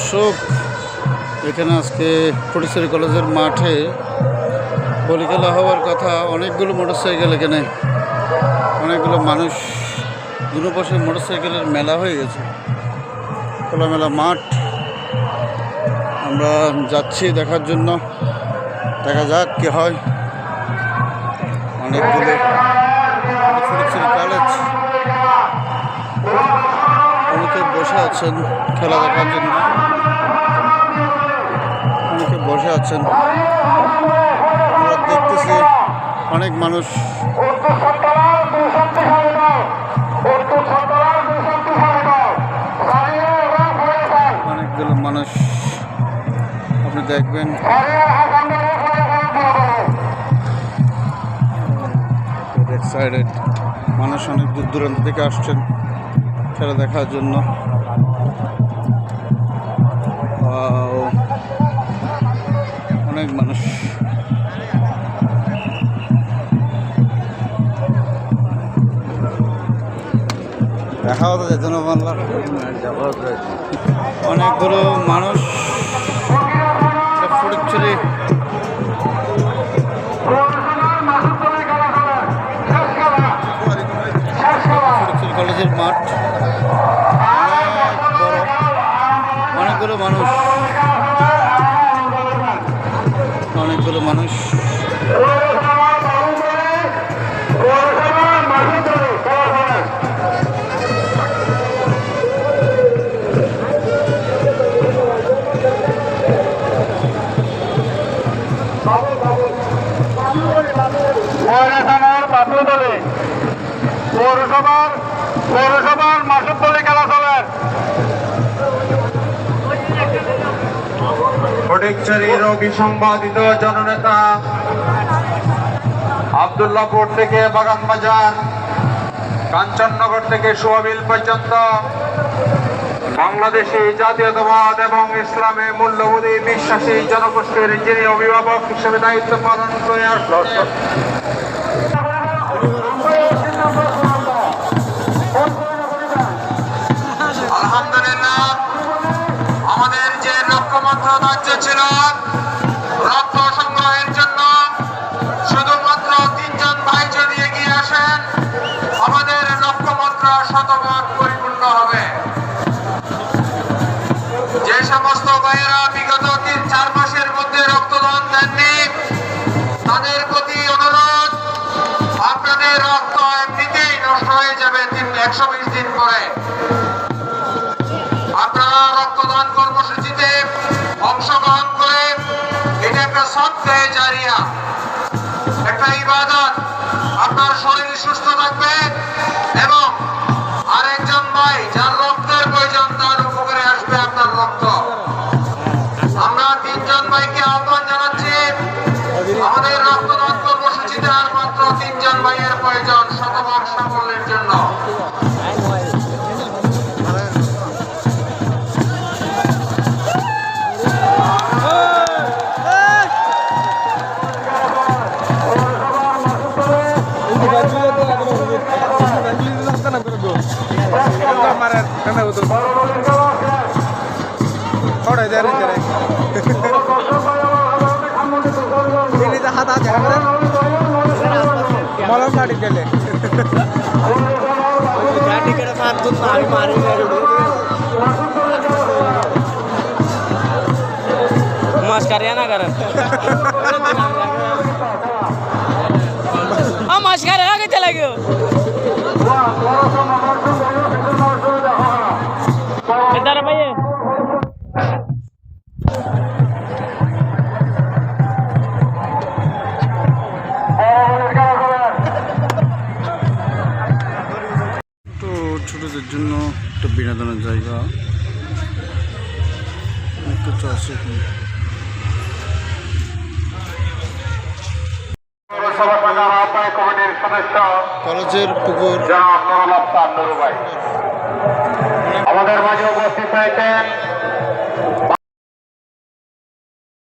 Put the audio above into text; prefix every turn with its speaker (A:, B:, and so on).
A: দর্শক, এখানে আজকে ফটিকছড়ি কলেজের মাঠে বলি খেলা হওয়ার কথা। অনেকগুলো মোটরসাইকেল, এখানে অনেকগুলো মানুষ, দুনো পাশে মোটরসাইকেলের মেলা হয়ে গেছে, খোলামেলা মাঠ। আমরা যাচ্ছি দেখার জন্য, দেখা যাক কি হয়। অনেকগুলো ফটিকছড়ি কলেজ, অনেকে বসে আছেন খেলা দেখার জন্য, অনেকে বসে আছেন। আমরা দেখতেছি অনেক মানুষ, অনেকগুলো মানুষ আপনি দেখবেন। সাইডে মানুষ অনেক দূর দূরান্ত থেকে আসছেন খেলা দেখার জন্য। অনেক মানুষ, দেখা হতো যেত না বাংলা। অনেকগুলো মানুষ ফটিকছড়ি কলেজের মাঠ, বড়, অনেকগুলো মানুষ, অনেকগুলো মানুষ।
B: পৌরসভার মাসুদ দলে খেলা চলে। ফটিকছড়ির অবিসংবাদিত জননেতা আব্দুল্লাহপুর থেকে বাগান বাজার, কাঞ্চননগর থেকে সোয়াবিল পর্যন্ত বাংলাদেশি জাতীয়তাবাদ এবং ইসলামে মূল্যবোধী বিশ্বাসী জনগোষ্ঠীর যিনি অভিভাবক হিসেবে দায়িত্ব পালন করে আসছেন, আলহামদুলিল্লাহ। আমাদের যে লক্ষ্যমাত্র ধার্য ছিল রক্ত সংগ্রহের জন্য, শুধুমাত্র 3 জন ভাই যদি এগিয়ে আসেন, আমাদের লক্ষ্যমাত্রা শতভাগ পরিপূর্ণ হবে। যে সমস্ত ভাইয়েরা বিগত 3-4 মাসের মধ্যে রক্তদান দেননি, তাদের প্রতি অনুরোধ, আপনাদের রক্ত এমনিতেই নষ্ট হয়ে যাবে 120 দিন পরে। আপনারা রক্তদান কর্মসূচিতে অংশগ্রহণ করে এটা একটা সদকা জারিয়া, একটা ইবাদত। আপনার শরীর সুস্থ থাকবে এবং আরেকজন ভাই যার রক্তের প্রয়োজন, তার উপকারে আসবে আপনার রক্ত। আমরা 3 জন ভাইকে আহ্বান জানাচ্ছি, আমাদের রক্তদান কর্মসূচিতে আর মাত্র 3 জন ভাইয়ের প্রয়োজন শতভাগ সাফল্যের জন্য।
C: मलम गाड़ी गेले गाड़ी के साथ तो मारी मारी मस्कर ना कर मस्कर आगे चला गयो इधर भैया।
A: ছোটদের জন্য একটা বিনোদনের জায়গা, অনেক কিছু আছে। কলেজের পুকুর,